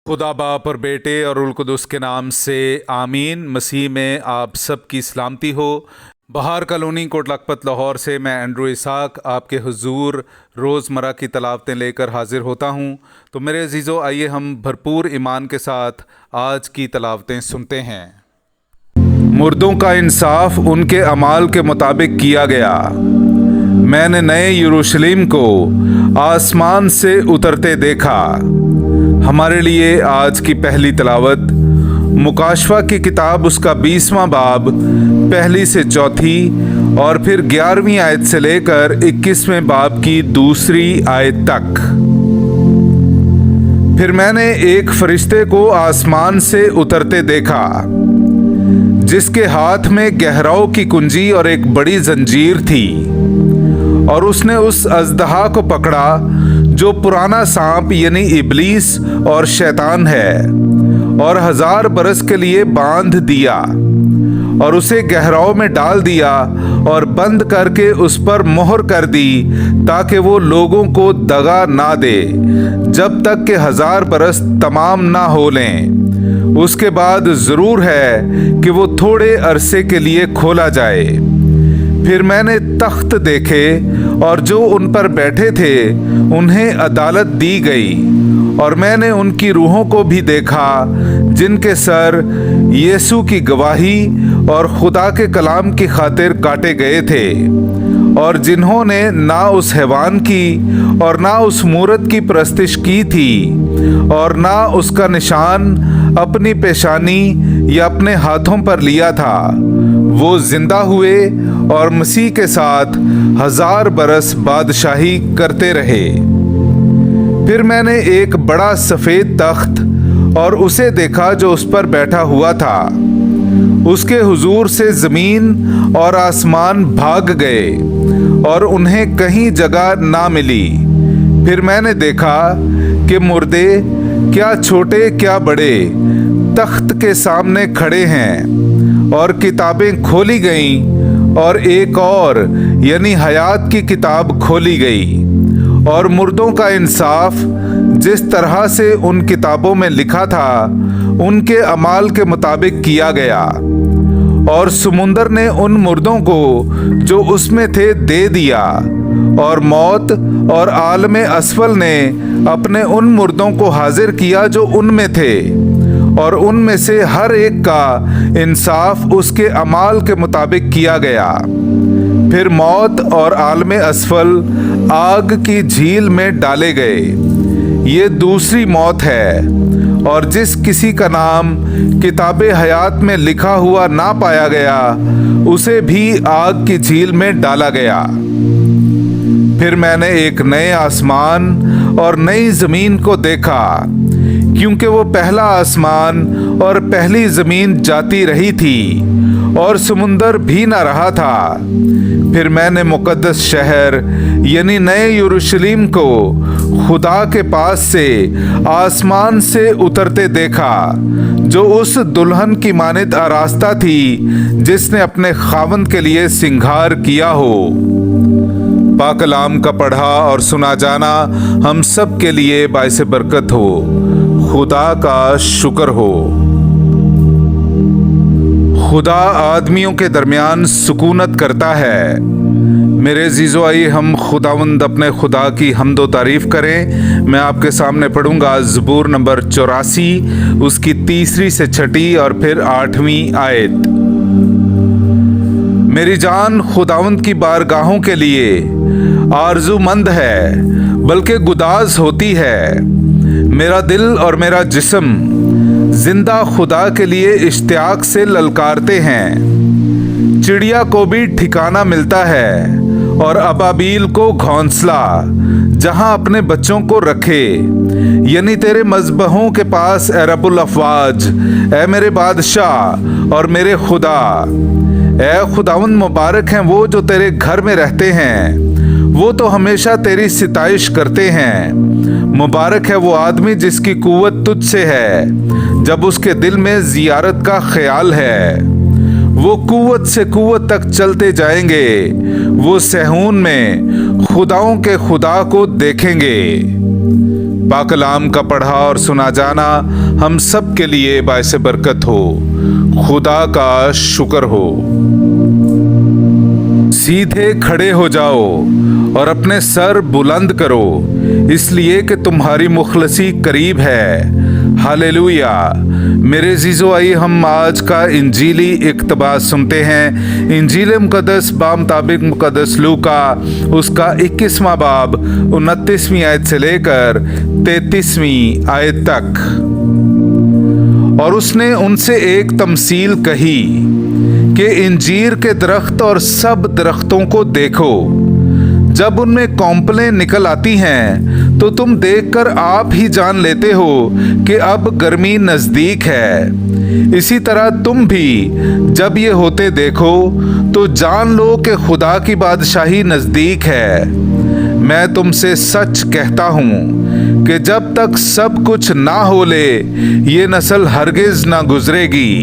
खुदा बाप और बेटे और उल कुदस के नाम से आमीन। मसीह में आप सब की सलामती हो। बहार कॉलोनी कोट लखपत लाहौर से मैं एंड्रू इसाक आपके हुजूर रोज़मर्रा की तलावतें लेकर हाजिर होता हूँ। तो मेरे अजीज़ों, आइए हम भरपूर ईमान के साथ आज की तलावतें सुनते हैं। मुर्दों का इंसाफ उनके अमाल के मुताबिक किया गया। मैंने नए यरूशलेम को आसमान से उतरते देखा। हमारे लिए आज की पहली तलावत मुकाशवा की किताब उसका 20वां बाब पहली से चौथी और फिर 11वीं आयत से लेकर 21वें बाब की दूसरी आयत तक। फिर मैंने एक फरिश्ते को आसमान से उतरते देखा जिसके हाथ में गहराओं की कुंजी और एक बड़ी जंजीर थी, और उसने उस अजदहा को पकड़ा जो पुराना सांप यानी इब्लीस और शैतान है, और 1000 बरस के लिए बांध दिया, और उसे गहराओं में डाल दिया और बंद करके उस पर मोहर कर दी, ताकि वो लोगों को दगा ना दे जब तक कि 1000 बरस तमाम ना हो लें। उसके बाद जरूर है कि वो थोड़े अरसे के लिए खोला जाए। फिर मैंने तख्त देखे और जो उन पर बैठे थे उन्हें अदालत दी गई, और मैंने उनकी रूहों को भी देखा जिनके सर यीशु की गवाही और खुदा के कलाम की खातिर काटे गए थे, और जिन्होंने ना उस हैवान की और ना उस मूरत की परस्तिश की थी, और ना उसका निशान अपनी पेशानी या अपने हाथों पर लिया था। वो जिंदा हुए और मसीह के साथ 1000 बरस बादशाही करते रहे। फिर मैंने एक बड़ा सफ़ेद तख्त और उसे देखा जो उस पर बैठा हुआ था। उसके हुजूर से ज़मीन और आसमान भाग गए और उन्हें कहीं जगह ना मिली। फिर मैंने देखा कि मुर्दे, क्या छोटे क्या बड़े, तख्त के सामने खड़े हैं, और किताबें खोली गईं, और एक और यानी हयात की किताब खोली गई, और मुर्दों का इंसाफ जिस तरह से उन किताबों में लिखा था उनके अमाल के मुताबिक किया गया। और समुंदर ने उन मुर्दों को जो उसमें थे दे दिया, और मौत और आलम असफल ने अपने उन मुर्दों को हाजिर किया जो उनमें थे, और उनमें से हर एक का इंसाफ उसके अमाल के मुताबिक किया गया। फिर मौत और आलम असफल आग की झील में डाले गए। ये दूसरी मौत है, और जिस किसी का नाम किताबे हयात में लिखा हुआ ना पाया गया उसे भी आग की झील में डाला गया। फिर मैंने एक नए आसमान और नई ज़मीन को देखा, क्योंकि वो पहला आसमान और पहली ज़मीन जाती रही थी और समुंदर भी न रहा था। फिर मैंने मुकद्दस शहर यानी नए यरूशलेम को खुदा के पास से आसमान से उतरते देखा, जो उस दुल्हन की मानित आरास्ता थी जिसने अपने खावंद के लिए सिंगार किया हो। पाक कलाम का पढ़ा और सुना जाना हम सब के लिए बाइस बरकत हो। खुदा का शुक्र हो। खुदा आदमियों के दरमियान सुकूनत करता है। मेरे अजीज़ों, आइए हम खुदावंद अपने खुदा की हम्द व तारीफ़ करें। मैं आपके सामने पढ़ूंगा ज़बूर नंबर 84 उसकी 3 से 6 और फिर 8वीं आयत। मेरी जान खुदावंद की बारगाहों के लिए आरज़ूमंद है, बल्कि गुदाज होती है। मेरा दिल और मेरा जिस्म जिंदा खुदा के लिए इश्तियाक से ललकारते हैं। चिड़िया को भी ठिकाना मिलता है और अबाबील को घोंसला जहां अपने बच्चों को रखे, यानी तेरे मज़बहों के पास ए रब्बुल अफ़वाज, ए मेरे बादशाह और मेरे खुदा। ए खुदावंद, मुबारक हैं वो जो तेरे घर में रहते हैं, वो तो हमेशा तेरी सिताइश करते हैं। मुबारक है वो आदमी जिसकी कुव्वत तुझसे है, जब उसके दिल में जियारत का ख्याल है। वो कुव्वत से कुव्वत तक चलते जाएंगे, वो सहून में खुदाओं के खुदा को देखेंगे। पाकलाम का पढ़ा और सुना जाना हम सब के लिए बायस बरकत हो। खुदा का शुक्र हो। सीधे खड़े हो जाओ और अपने सर बुलंद करो, इसलिए कि तुम्हारी मुखलसी करीब है। हालेलुया। मेरे जीजो, आइए हम आज का इंजीली इक्तबास सुनते हैं। इंजील मुकद्दस बामुताबिक मुकद्दस लूका उसका 21वां बाब 29वीं आयत से लेकर 33वीं आयत तक। और उसने उनसे एक तमसील कही कि इंजीर के दरख्त और सब दरख्तों को देखो, जब उनमें कौंपलें निकल आती हैं तो तुम देखकर आप ही जान लेते हो कि अब गर्मी नजदीक है। इसी तरह तुम भी जब ये होते देखो तो जान लो कि खुदा की बादशाही नजदीक है। मैं तुमसे सच कहता हूँ कि जब तक सब कुछ ना हो ले ये नस्ल हरगिज ना गुजरेगी।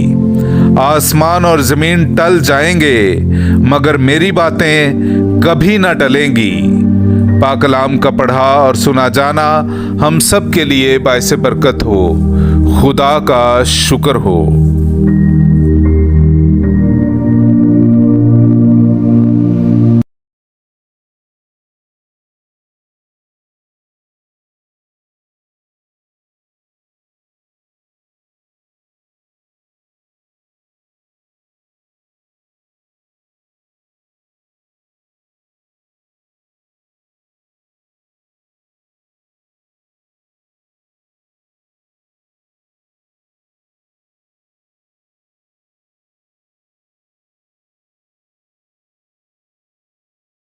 आसमान और जमीन टल जाएंगे मगर मेरी बातें कभी ना टलेंगी। पाकलाम का पढ़ा और सुना जाना हम सब के लिए बायस बरकत हो। खुदा का शुक्र हो।